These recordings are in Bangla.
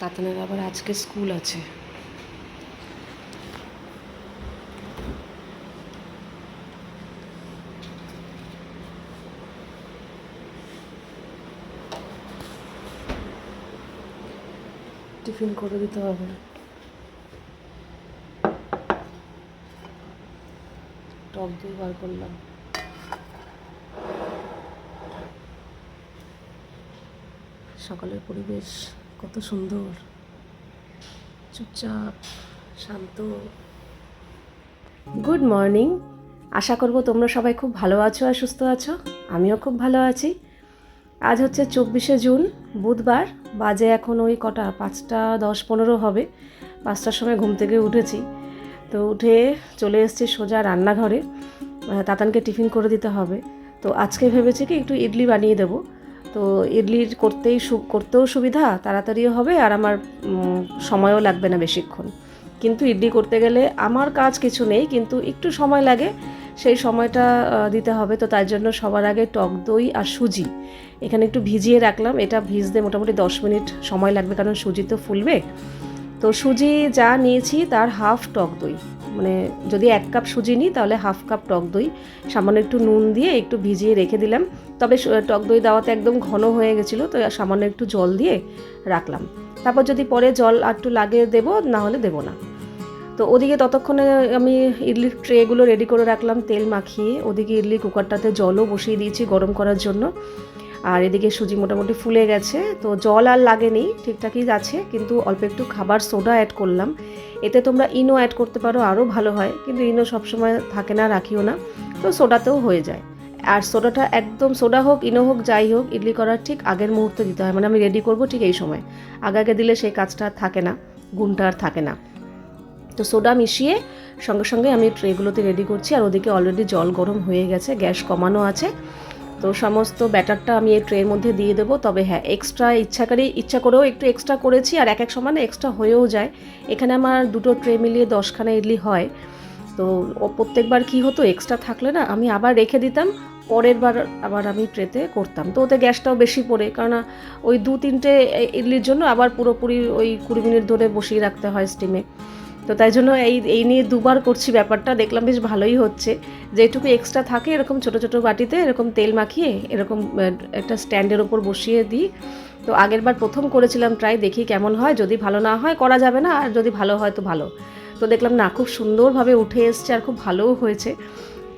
তাতানের আবার আজকে স্কুল আছে। টিফিন করে দিতে হবে। টক দই বার করলাম। সকালের পরিবেশ কত সুন্দর, চুপচাপ, শান্ত। Good morning. আশা করব তোমরা সবাই খুব ভালো আছো আর সুস্থ আছো। আমিও খুব ভালো আছি। আজ হচ্ছে 24শে জুন, বুধবার। বাজে এখন ওই কটা, 5:10-15 হবে। 5টার সময় ঘুম থেকে উঠেছি। তো উঠে চলে এসেছি সোজা রান্নাঘরে। তাতানকে টিফিন করে দিতে হবে। তো আজকে ভেবেছি কি একটু ইডলি বানিয়ে দেবো। তো ইডলির করতেও সুবিধা, তাড়াতাড়িও হবে, আর আমার সময়ও লাগবে না বেশিক্ষণ। কিন্তু ইডলি করতে গেলে আমার কাজ কিছু নেই, কিন্তু একটু সময় লাগে, সেই সময়টা দিতে হবে। তো তার জন্য সবার আগে টক দই আর সুজি এখানে একটু ভিজিয়ে রাখলাম। এটা ভিজতে মোটামুটি 10 মিনিট সময় লাগবে, কারণ সুজি তো ফুলবে। তো সুজি যা নিয়েছি তার হাফ টক দই, মানে যদি 1 কাপ সুজি নিই তাহলে হাফ কাপ টক দই সামান্য একটু নুন দিয়ে একটু ভিজিয়ে রেখে দিলাম। তবে টক দই দেওয়াতে একদম ঘন হয়ে গেছিলো, তো সামান্য একটু জল দিয়ে রাখলাম। তারপর যদি পরে জল আর একটু লাগে দেবো, না হলে দেবো না। তো ওদিকে ততক্ষণে আমি ইডলির ট্রেগুলো রেডি করে রাখলাম তেল মাখিয়ে। ওদিকে ইডলি কুকারটাতে জলও বসিয়ে দিয়েছি গরম করার জন্য। আর এদিকে সুজি মোটামুটি ফুলে গেছে, তো জল আর লাগেনি, ঠিকঠাকই আছে। কিন্তু অল্প একটু খাবার সোডা অ্যাড করলাম। এতে তোমরা ইনো অ্যাড করতে পারো, আরও ভালো হয়, কিন্তু ইনো সবসময় থাকে না, রাখিও না। তো সোডাতেও হয়ে যায়। আর সোডাটা একদম, সোডা হোক ইনো হোক যাই হোক, ইডলি করার ঠিক আগের মুহূর্তে দিতে হয়। মানে আমি রেডি করব ঠিক এই সময়, আগে আগে দিলে সেই কাজটা থাকে না, গুণটা আর থাকে না। তো সোডা মিশিয়ে সঙ্গে সঙ্গে আমি ট্রেগুলোতে রেডি করছি। আর ওদিকে অলরেডি জল গরম হয়ে গেছে, গ্যাস কমানো আছে। তো সমস্ত ব্যাটারটা আমি এই ট্রের মধ্যে দিয়ে দেবো। তবে হ্যাঁ, ইচ্ছা করেও একটু এক্সট্রা করেছি, আর এক সমানে এক্সট্রা হয়েও যায়। এখানে আমার দুটো ট্রে মিলিয়ে 10খানা ইডলি হয়। তো প্রত্যেকবার কি হতো, এক্সট্রা থাকলে না আমি আবার রেখে দিতাম, পরের বার আবার আমি ট্রেতে করতাম। তো ওতে গ্যাসটাও বেশি পড়ে, কারণ ওই 2-3টে ইডলির জন্য আবার পুরোপুরি ওই 20 মিনিট ধরে বসিয়ে রাখতে হয় স্টিমে। তো তাই জন্য এই নিয়ে দুবার করছি ব্যাপারটা, দেখলাম বেশ ভালোই হচ্ছে। যেটুকু এক্সট্রা থাকে এরকম ছোট ছোট বাটিতে এরকম তেল মাখিয়ে এরকম একটা স্ট্যান্ডের ওপর বসিয়ে দিই। তো আগের বার প্রথম করেছিলাম ট্রাই, দেখি কেমন হয়। যদি ভালো না হয় করা যাবে না, আর যদি ভালো হয় তো ভালো। তো দেখলাম না, খুব সুন্দরভাবে উঠে এসছে আর খুব ভালোও হয়েছে।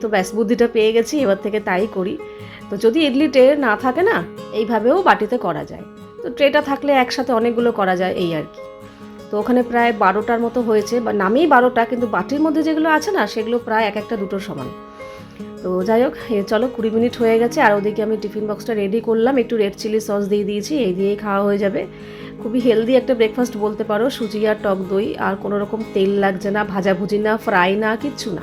তো ব্যাস, বুদ্ধিটা পেয়ে গেছি, এবার থেকে তাই করি। তো যদি ইডলি ট্রে না থাকে না, এইভাবেও বাটিতে করা যায়। তো ট্রেটা থাকলে একসাথে অনেকগুলো করা যায়, এই আর কি। তো ওখানে প্রায় 12টার মতো হয়েছে, বা নামেই 12টা, কিন্তু বাটির মধ্যে যেগুলো আছে না সেগুলো প্রায় এক একটা দুটোর সমান। তো যাই হোক, চলো 20 মিনিট হয়ে গেছে। আর ওদিকে আমি টিফিন বক্সটা রেডি করলাম, একটু রেড চিলি সস দিয়ে দিয়েছি, এই দিয়েই খাওয়া হয়ে যাবে। খুবই হেলদি একটা ব্রেকফাস্ট বলতে পারো, সুজি আর টক দই, আর কোনো রকম তেল লাগছে না, ভাজাভুজি না, ফ্রাই না, কিচ্ছু না,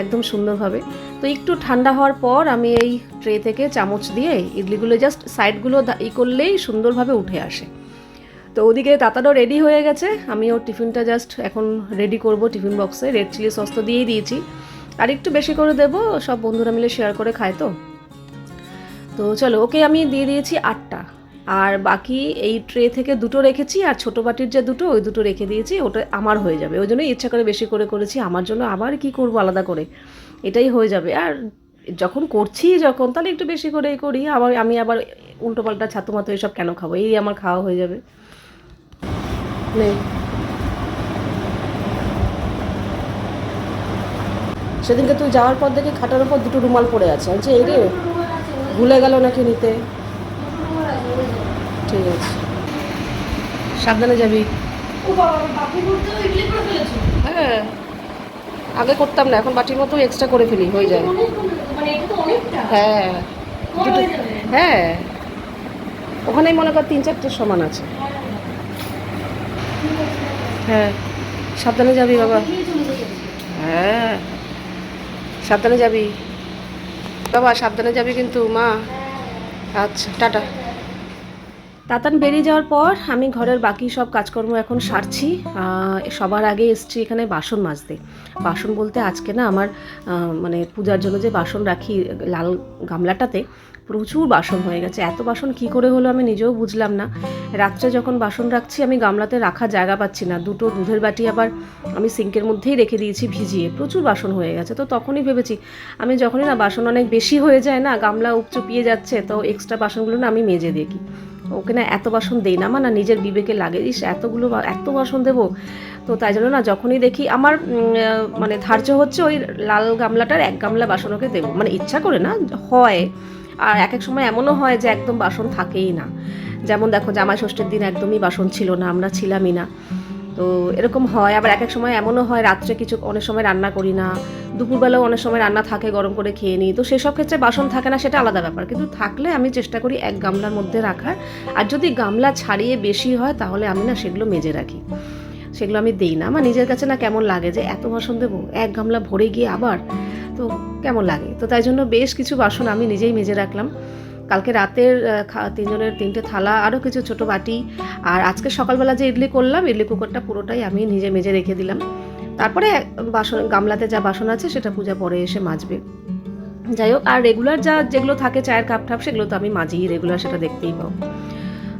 একদম সুন্দরভাবে। তো একটু ঠান্ডা হওয়ার পর আমি এই ট্রে থেকে চামচ দিয়ে ইডলিগুলো জাস্ট সাইডগুলো করলেই সুন্দরভাবে উঠে আসে। তো ওদিকে তাতারও রেডি হয়ে গেছে, আমি ওর টিফিনটা জাস্ট এখন রেডি করব। টিফিন বক্সে রেড চিলি সস তো দিয়েই দিয়েছি, আর একটু বেশি করে দেবো, সব বন্ধুরা মিলে শেয়ার করে খায় তো। তো চলো, ওকে আমি দিয়ে দিয়েছি 8টা, আর বাকি এই ট্রে থেকে 2টো রেখেছি, আর ছোটো বাটির যে 2টো, ওই 2টো রেখে দিয়েছি, ওটা আমার হয়ে যাবে। ওই জন্যই ইচ্ছা করে বেশি করে করেছি, আমার জন্য আবার কি করব আলাদা করে, এটাই হয়ে যাবে। আর যখন করছি তাহলে একটু বেশি করেই করি। আমি আবার উল্টোপাল্টা ছাতু মাতু এসব কেন খাবো, এই আমার খাওয়া হয়ে যাবে। নেই, সেদিনকে তুই যাওয়ার পর দেখি খাটার উপর 2টো রুমাল পড়ে আছে, বলছে এই রে, ভুলে গেল নাকি নিতে। ঠিক আছে, সাবধানে যাবি। হ্যাঁ, আগে করতাম না, এখন বাটির মতো এক্সট্রা করে ফেলি, হয়ে যায়। হ্যাঁ, দুটো, হ্যাঁ, ওখানেই মনে কর 3-4টের সমান আছে। হ্যাঁ, সাবধানে যাবি বাবা। হ্যাঁ, সাবধানে যাবি বাবা, সাবধানে যাবি কিন্তু মা। আচ্ছা, টাটা। তাতান বেরিয়ে যাওয়ার পর আমি ঘরের বাকি সব কাজকর্ম এখন সারছি। সবার আগে এসছি এখানে বাসন মাজতে। বাসন বলতে আজকে না আমার মানে পূজার জন্য যে বাসন রাখি লাল গামলাটাতে, প্রচুর বাসন হয়ে গেছে। এত বাসন কি করে হলো আমি নিজেও বুঝলাম না। রাত্রে যখন বাসন রাখছি আমি গামলাতে রাখার জায়গা পাচ্ছি না, দুটো দুধের বাটি আবার আমি সিঙ্কের মধ্যেই রেখে দিয়েছি ভিজিয়ে, প্রচুর বাসন হয়ে গেছে। তো তখনই ভেবেছি আমি যখনই না বাসন অনেক বেশি হয়ে যায় না, গামলা উপচুপিয়ে যাচ্ছে, তো এক্সট্রা বাসনগুলো না আমি মেজে দেখি। ওকে না এত বাসন দেই না, আমার না নিজের বিবেকে লাগে, ইস এত বাসন দেবো। তো তাই জন্য না যখনই দেখি আমার মানে ধার্য হচ্ছে ওই লাল গামলাটার 1 গামলা বাসন ওকে দেবো, মানে ইচ্ছা করে না, হয়। আর এক এক সময় এমনও হয় যে একদম বাসন থাকেই না, যেমন দেখো জামাই ষষ্ঠীর দিন একদমই বাসন ছিল না, আমরা ছিলামই না। তো এরকম হয়। আবার এক এক সময় এমনও হয় রাত্রে কিছু অনেক সময় রান্না করি না, দুপুরবেলাও অনেক সময় রান্না থাকে, গরম করে খেয়ে নিই, তো সেসব ক্ষেত্রে বাসন থাকে না, সেটা আলাদা ব্যাপার। কিন্তু থাকলে আমি চেষ্টা করি 1 গামলার মধ্যে রাখার। আর যদি গামলা ছাড়িয়ে বেশি হয় তাহলে আমি না সেগুলো মেজে রাখি, সেগুলো আমি দিই না। আমার নিজের কাছে না কেমন লাগে যে এত বাসন দেবো, 1 গামলা ভরে গিয়ে আবার, তো কেমন লাগে। তো তাই জন্য বেশ কিছু বাসন আমি নিজেই মেজে রাখলাম। কালকে রাতের 3 জনের 3টে থালা, আরও কিছু ছোটো বাটি, আর আজকে সকালবেলা যে ইডলি করলাম, ইডলি কুকারটা পুরোটাই আমি নিজে মেজে রেখে দিলাম। তারপরে বাসন গামলাতে যা বাসন আছে সেটা পূজা পরে এসে মাজবে। যাই হোক, আর রেগুলার যেগুলো থাকে চায়ের কাপ ঠাপ, সেগুলো তো আমি মাজিই রেগুলার, সেটা দেখতেই পাও।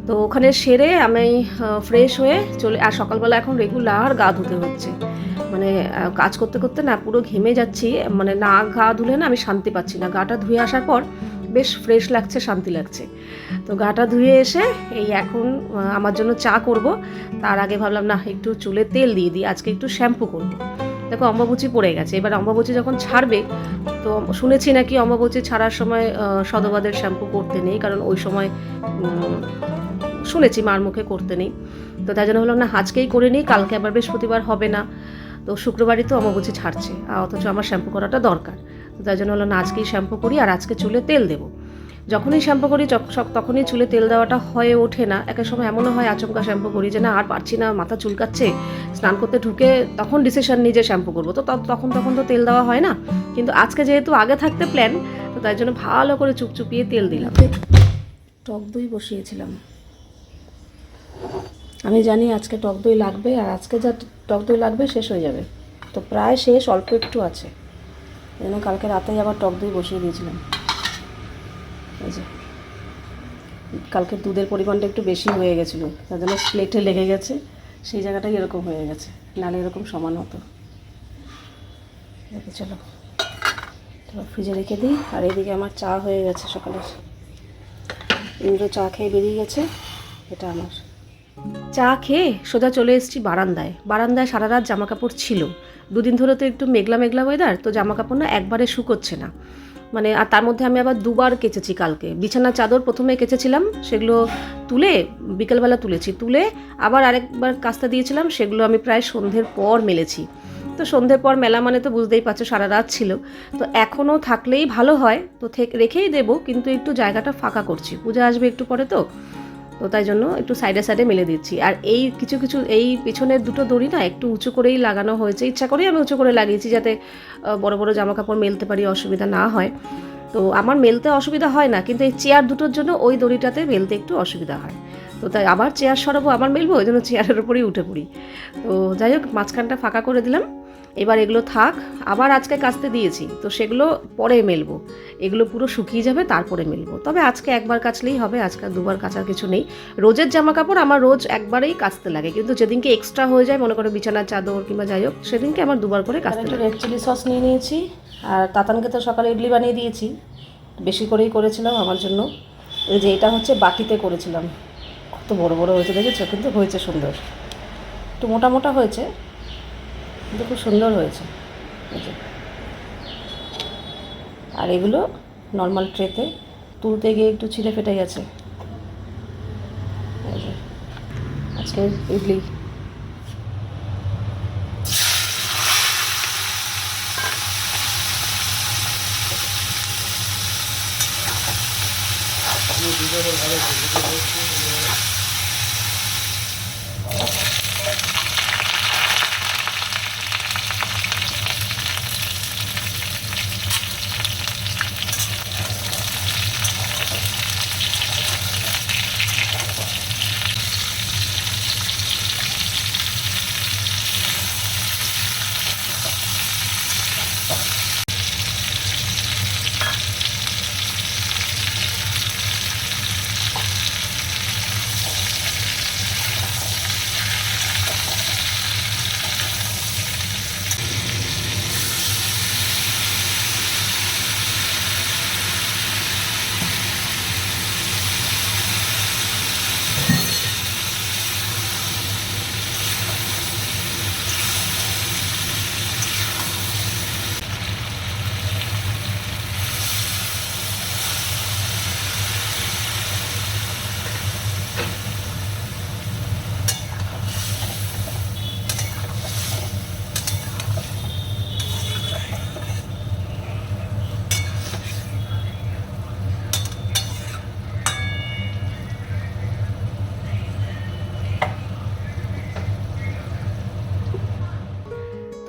তো ওখানে সেরে আমি ফ্রেশ হয়ে আর সকালবেলা এখন রেগুলার গা ধুতে হচ্ছে, মানে কাজ করতে করতে না পুরো ঘেমে যাচ্ছি, মানে না গা ধুলে না আমি শান্তি পাচ্ছি না। গাটা ধুয়ে আসার পর বেশ ফ্রেশ লাগছে, শান্তি লাগছে। তো গাটা ধুয়ে এসে এই এখন আমার জন্য চা করব। তার আগে ভাবলাম না একটু চুলে তেল দিয়ে দিই, আজকে একটু শ্যাম্পু করব। দেখো অম্বাবুচি পড়ে গেছে, এবার অম্বাবুচি যখন ছাড়বে, তো শুনেছি নাকি অম্বাবুচি ছাড়ার সময় সদবাদের শ্যাম্পু করতে নেই, কারণ ওই সময় শুনেছি মার মুখে করতে নেই। তো তাই জন্য ভাবলাম না আজকেই করে নিই, কালকে আবার বৃহস্পতিবার হবে না, তো শুক্রবারই তো অম্বাবুচি ছাড়ছে, অথচ আমার শ্যাম্পু করাটা দরকার। তো তাই জন্য হলো না আজকেই শ্যাম্পু করি, আর আজকে চুলে তেল দেবো। যখনই শ্যাম্পু করি তখনই চুলে তেল দেওয়াটা হয়ে ওঠে না। এক সময় এমনও হয় আচমকা শ্যাম্পু করি যে না আর পারছি না, মাথা চুলকাচ্ছে, স্নান করতে ঢুকে তখন ডিসিশন নিই যে শ্যাম্পু করবো, তো তখন তো তেল দেওয়া হয় না। কিন্তু আজকে যেহেতু আগে থাকতে প্ল্যান, তো তাই জন্য ভালো করে চুপচুপিয়ে তেল দিলাম। টক দই বসিয়েছিলাম, আমি জানি আজকে টক দই লাগবে, আর আজকে যা টক দই লাগবে শেষ হয়ে যাবে, তো প্রায় শেষ, অল্প একটু আছে। এই জন্য কালকে রাতেই আবার টক দই বসিয়ে দিয়েছিলাম। এই যে কালকে দুধের পরিমাণটা একটু বেশি হয়ে গেছিলো, তার জন্য প্লেটে লেগে গেছে, সেই জায়গাটাই এরকম হয়ে গেছে, নাহলে এরকম সমান হতো। চলো ফ্রিজে রেখে দিই। আর এদিকে আমার চা হয়ে গেছে সকালের, ইন্দ্র চা খেয়ে বেরিয়ে গেছে, এটা আমার। চা খেয়ে সোজা চলে এসেছি বারান্দায় সারা রাত জামা কাপড় ছিল। 2 দিন ধরে তো একটু মেঘলা মেঘলা ওয়েদার, তো জামা কাপড় না একবারে শুকোচ্ছে না, মানে। আর তার মধ্যে আমি আবার 2বার কেচেছি কালকে। বিছানার চাদর প্রথমে কেচেছিলাম, সেগুলো তুলে বিকেলবেলা তুলে আবার আরেকবার কাচতে দিয়েছিলাম, সেগুলো আমি প্রায় সন্ধ্যের পর মেলেছি। তো সন্ধ্যের পর মেলা মানে তো বুঝতেই পারছো সারা রাত ছিল, তো এখনও থাকলেই ভালো হয়, তো রেখেই দেবো, কিন্তু একটু জায়গাটা ফাঁকা করছি, পূজা আসবে একটু পরে, তো তাই জন্য একটু সাইডে মেলে দিচ্ছি। আর এই কিছু এই পিছনের 2টো দড়ি না একটু উঁচু করেই লাগানো হয়েছে, ইচ্ছা করেই আমি উঁচু করে লাগিয়েছি, যাতে বড় বড় জামা কাপড় মেলতে পারি, অসুবিধা না হয়। তো আমার মেলতে অসুবিধা হয় না, কিন্তু এই চেয়ার 2টোর জন্য ওই দড়িটাতে মেলতে একটু অসুবিধা হয়। তো তাই আবার চেয়ার সরাবো, আবার মেলবো, ওই জন্য চেয়ারের উপরেই উঠে পড়ি। তো যাই হোক, মাঝখানটা ফাঁকা করে দিলাম। এবার এগুলো থাক, আবার আজকে কাচতে দিয়েছি, তো সেগুলো পরে মেলবো, এগুলো পুরো শুকিয়ে যাবে তারপরে মেলবো। তবে আজকে একবার কাচলেই হবে, আজকে 2বার কাচার কিছু নেই। রোজের জামা কাপড় আমার রোজ একবারেই কাচতে লাগে, কিন্তু যেদিনকে এক্সট্রা হয়ে যায়, মনে করো বিছানার চাদর কিংবা যাই হোক, সেদিনকে আমার 2বার করে কাচতে লাগে। রেড চিলি সস নিয়ে নিয়েছি, আর তাতানকে তো সকালে ইডলি বানিয়ে দিয়েছি, বেশি করেই করেছিলাম আমার জন্য। এই যে এটা হচ্ছে বাটিতে করেছিলাম, কত বড় বড় হয়েছে দেখেছো, কিন্তু হয়েছে সুন্দর, একটু মোটা মোটা হয়েছে, কিন্তু খুব সুন্দর হয়েছে। আর এগুলো নর্মাল ট্রেতে, তুলতে গিয়ে একটু ছিঁড়ে ফেটে গেছে। আজকে ইডলি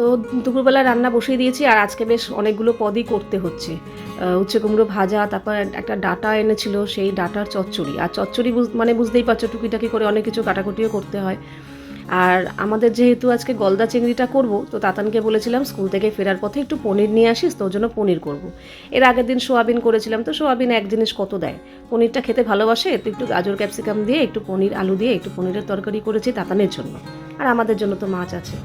তো দুপুরবেলা রান্না বসিয়ে দিয়েছি, আর আজকে বেশ অনেকগুলো পদই করতে হচ্ছে। উচ্ছে কুমড়ো ভাজা, তারপর একটা ডাঁটা এনেছিল, সেই ডাঁটার চচ্চড়ি। আর চচ্চড়ি মানে বুঝতেই পারছো, টুকিটাকি করে অনেক কিছু কাটাকুটিও করতে হয়। আর আমাদের যেহেতু আজকে গলদা চিংড়িটা করব, তো তাতানকে বলেছিলাম স্কুল থেকে ফেরার পথে একটু পনির নিয়ে আসিস, তোর জন্য পনির করব। এর আগের দিন সোয়াবিন করেছিলাম, তো সোয়াবিন এক জিনিস কত দেয়, পনিরটা খেতে ভালোবাসে, তো একটু গাজর ক্যাপসিকাম দিয়ে একটু পনির আলু দিয়ে একটু পনিরের তরকারি করেছি তাতানের জন্য, আর আমাদের জন্য তো মাছ আছে।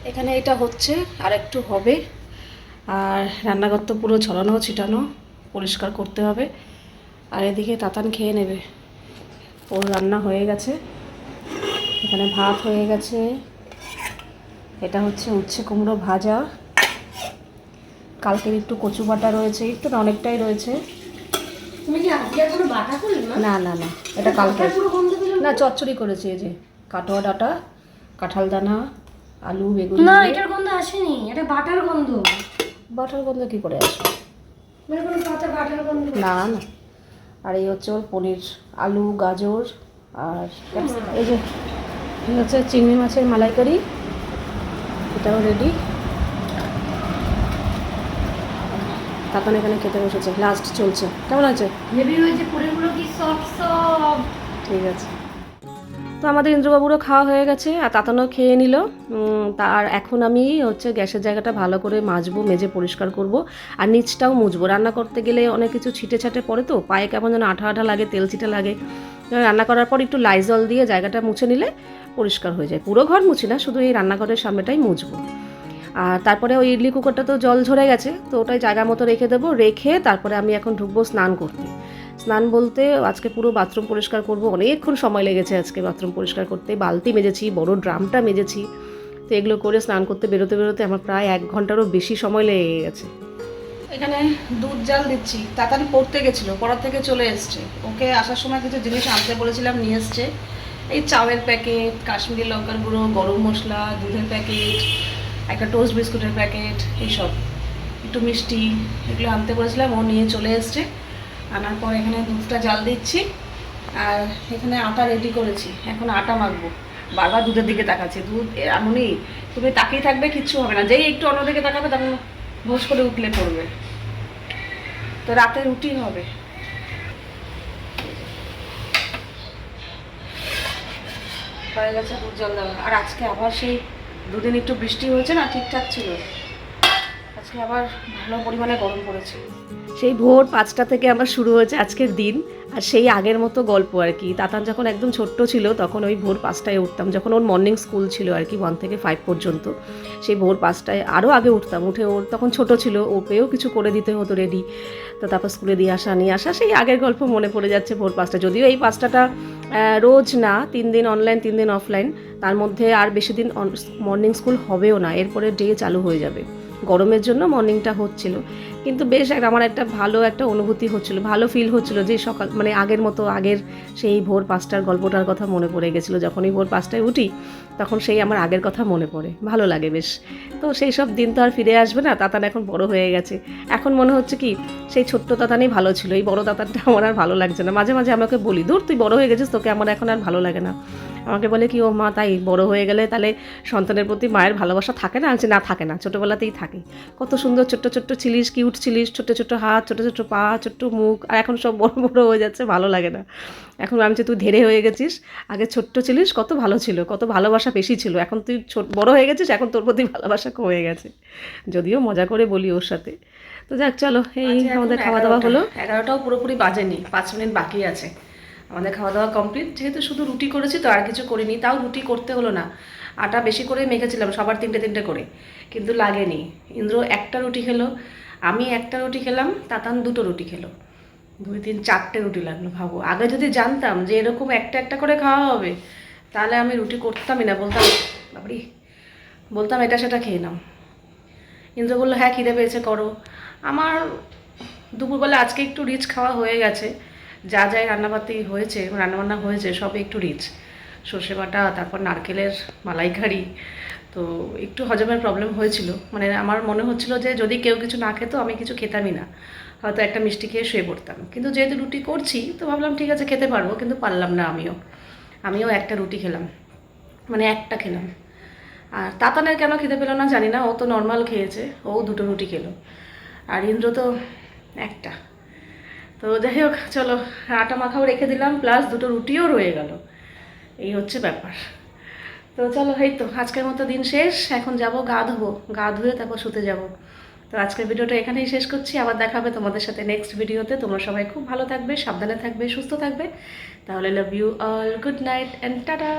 এখানে এটা হচ্ছে, আর একটু হবে। আর রান্নাঘর তো পুরো ছড়ানো ছিটানো, পরিষ্কার করতে হবে। আর এদিকে তাতান খেয়ে নেবে, ওর রান্না হয়ে গেছে। এখানে ভাত হয়ে গেছে, এটা হচ্ছে উচ্ছে কুমড়ো ভাজা, কালকের একটু কচু বাটা রয়েছে, একটু না অনেকটাই রয়েছে। তুমি কি আজকে এখনো বাটা করলে না না না, এটা কালকে না, চচ্চড়ি করেছি। এই যে কাটোয়া ডাঁটা, কাঁঠাল দানা, আলু, বেগুন। না, এটার গন্ধ আসেনি, এটা বাটার গন্ধ। বাটার গন্ধ কি করে আসবে? মানে কোনো কাঁচা বাটার গন্ধ না না। আর এই হচ্ছে ওর পনির, আলু, গাজর আর এই যে এই হচ্ছে চিংড়ি মাছের মালাইকারি, এটাও রেডি। তারপর এখানে খেতে বসেছে, লাস্ট চলছে। কেমন আছে? হেভি হয়েছে, পুরেগুলো কি সফট সফট। ঠিক আছে। তো আমাদের ইন্দ্রবাবুরও খাওয়া হয়ে গেছে, আর তাতানও খেয়ে নিল। তার এখন আমি হচ্ছে গ্যাসের জায়গাটা ভালো করে মাজবো, মেজে পরিষ্কার করব, আর নিচটাও মুছবো। রান্না করতে গেলে অনেক কিছু ছিটে ছাটে পড়ে, তো পায়ে কেমন যেন আঠা আঠা লাগে, তেল ছিটে লাগে। রান্না করার পর একটু লাইজল দিয়ে জায়গাটা মুছে নিলে পরিষ্কার হয়ে যায়। পুরো ঘর মুছি না, শুধু এই রান্নাঘরের সামনেটাই মুছবো। আর তারপরে ওই ইডলি কুকারটা তো জল ঝরে গেছে, তো ওটাই জায়গা মতো রেখে দেবো। রেখে তারপরে আমি এখন ঢুকবো স্নান করতে। স্নান বলতে আজকে পুরো বাথরুম পরিষ্কার করব, অনেকক্ষণ সময় লেগেছে আজকে বাথরুম পরিষ্কার করতে। বালতি মেজেছি, বড় ড্রামটা মেজেছি, তো এগুলো করে স্নান করতে বেরোতে বেরোতে আমার প্রায় 1 ঘন্টারও বেশি সময় লেগে গেছে। এখানে দুধ জাল দিচ্ছি। তাড়াতাড়ি পড়তে গেছিলো, পড়ার থেকে চলে এসছে। ওকে আসার সময় কিছু জিনিস আনতে বলেছিলাম, নিয়ে এসছে। এই চাউয়ের প্যাকেট, কাশ্মীরি লঙ্কার গুঁড়ো, গরম মশলা, দুধের প্যাকেট, একটা টোস্ট বিস্কুটের প্যাকেট, এইসব, একটু মিষ্টি, এগুলো আনতে বলেছিলাম, ও নিয়ে চলে এসছে। আনার পর এখানে দুধটা জাল দিচ্ছি, আর এখানে আটা রেডি করেছি। এখন আটা মাখবো। বারবার দুধের দিকে তাকাচ্ছি, দুধ এমনই, তুমি তাকিয়ে থাকবে, কিচ্ছু হবে না। যেই একটু অন্যদিকে তাকাবে তখন ভোজ করে উঠলে পড়বে। তো রাতে রুটি হবে। হয়ে গেছে দুধ জল দেওয়া। আর আজকে আবার সেই দুদিন একটু বৃষ্টি হয়েছে না, ঠিকঠাক ছিল। আজকে আবার ভালো পরিমাণে গরম পড়েছে। সেই ভোর 5টা থেকে আমার শুরু হয়েছে আজকের দিন। আর সেই আগের মতো গল্প আর কি। তাতান যখন একদম ছোট্ট ছিল তখন ওই ভোর 5টায় উঠতাম, যখন ওর মর্নিং স্কুল ছিল আর কি, 1 থেকে 5 পর্যন্ত। সেই ভোর 5টায় আরও আগে উঠতাম, উঠে ওর তখন ছোট ছিল, ওকেও কিছু করে দিতে হতো রেডি। তো তারপর স্কুলে দিয়ে আসা নিয়ে আসা, সেই আগের গল্প মনে পড়ে যাচ্ছে। ভোর 5টা, যদিও এই 5টাটা রোজ না, 3 দিন অনলাইন 3 দিন অফলাইন, তার মধ্যে আর বেশি দিন মর্নিং স্কুল হবেও না, এরপরে ডে চালু হয়ে যাবে। গরমের জন্য মর্নিংটা হচ্ছিল, কিন্তু বেশ আমার একটা ভালো একটা অনুভূতি হচ্ছিল, ভালো ফিল হচ্ছিল যে সকাল মানে আগের মতো, আগের সেই ভোর 5টার গল্পটার কথা মনে পড়ে গেছিলো। যখনই ভোর 5টায় উঠি তখন সেই আমার আগের কথা মনে পড়ে, ভালো লাগে বেশ। তো সেই সব দিন তো আর ফিরে আসবে না। তাতান এখন বড় হয়ে গেছে, এখন মনে হচ্ছে কি সেই ছোট্ট তাতানই ভালো ছিল, এই বড় তাতানটা আমার আর ভালো লাগছে না। মাঝে মাঝে আমাকে বলি, দূর তুই বড় হয়ে গেছিস, তোকে আমার এখন আর ভালো লাগে না। আমাকে বলে কি, ও মা তাই বড় হয়ে গেলে তাহলে সন্তানের প্রতি মায়ের ভালোবাসা থাকে না? আছে না, থাকে না, ছোটোবেলাতেই থাকে। কত সুন্দর ছোট্ট ছোট্ট ছিলিস, কিউট ছিলিস, ছোট্ট ছোট্ট হাত, ছোটো ছোটো পা, ছোট্ট মুখ, আর এখন সব বড় বড় হয়ে যাচ্ছে, ভালো লাগে না। এখন আমি যে তুই ধেরে হয়ে গেছিস, আগে ছোট্ট ছিলিস, কত ভালো ছিল, কত ভালোবাসা বেশি ছিল, এখন তুই বড় হয়ে গেছিস, এখন তোর প্রতি ভালোবাসা কমে গেছে। যদিও মজা করে বলি ওর সাথে। তো যাক চলো, এই আমাদের খাওয়া দাওয়া হলো। 11টাও পুরোপুরি বাজেনি, 5 মিনিট বাকি আছে আমাদের খাওয়া দাওয়া কমপ্লিট। যেহেতু শুধু রুটি করেছি তো আর কিছু করিনি, তাও রুটি করতে হলো না। আটা বেশি করে মেখেছিলাম, সবার 3টে করে, কিন্তু লাগেনি। ইন্দ্র একটা রুটি খেলো, আমি একটা রুটি খেলাম, তাতান 2টো রুটি খেলো, 2, 3, 4টে রুটি লাগলো। ভাবো, আগে যদি জানতাম যে এরকম একটা একটা করে খাওয়া হবে, তাহলে আমি রুটি করতামই না, বলতাম এটা সেটা খেয়ে নাও। ইন্দ্র বললো হ্যাঁ খিদে পেয়েছে করো। আমার দুপুরবেলা আজকে একটু রিচ খাওয়া হয়ে গেছে, যা যাই রান্নাবান্না হয়েছে সবই একটু রিচ। সর্ষে বাটা, তারপর নারকেলের মালাইকারি। তো একটু হজমের প্রবলেম হয়েছিল, মানে আমার মনে হচ্ছিল যে যদি কেউ কিছু না খেতো আমি কিছু খেতামই না, হয়তো একটা মিষ্টি খেয়ে শুয়ে পড়তাম। কিন্তু যেহেতু রুটি করছি তো ভাবলাম ঠিক আছে খেতে পারবো, কিন্তু পারলাম না। আমিও একটা রুটি খেলাম, মানে একটা খেলাম। আর তাতানের কেন খেতে পেলো না জানি না, ও তো নর্মাল খেয়েছে, ও দুটো রুটি খেলো। আর ইন্দ্র তো একটা। তো যাই হোক, চলো আটা মাখাও রেখে দিলাম, প্লাস দুটো রুটিও রয়ে গেল। এই হচ্ছে ব্যাপার। তো চলো, এই তো আজকের মতো দিন শেষ। এখন যাব গা ধোবো, গা ধুয়ে তারপর শুতে যাব। তো আজকের ভিডিওটা এখানেই শেষ করছি, আবার দেখা হবে তোমাদের সাথে নেক্সট ভিডিওতে। তোমরা সবাই খুব ভালো থাকবে, সাবধানে থাকবে, সুস্থ থাকবে। তাহলে love you all, good night and tata.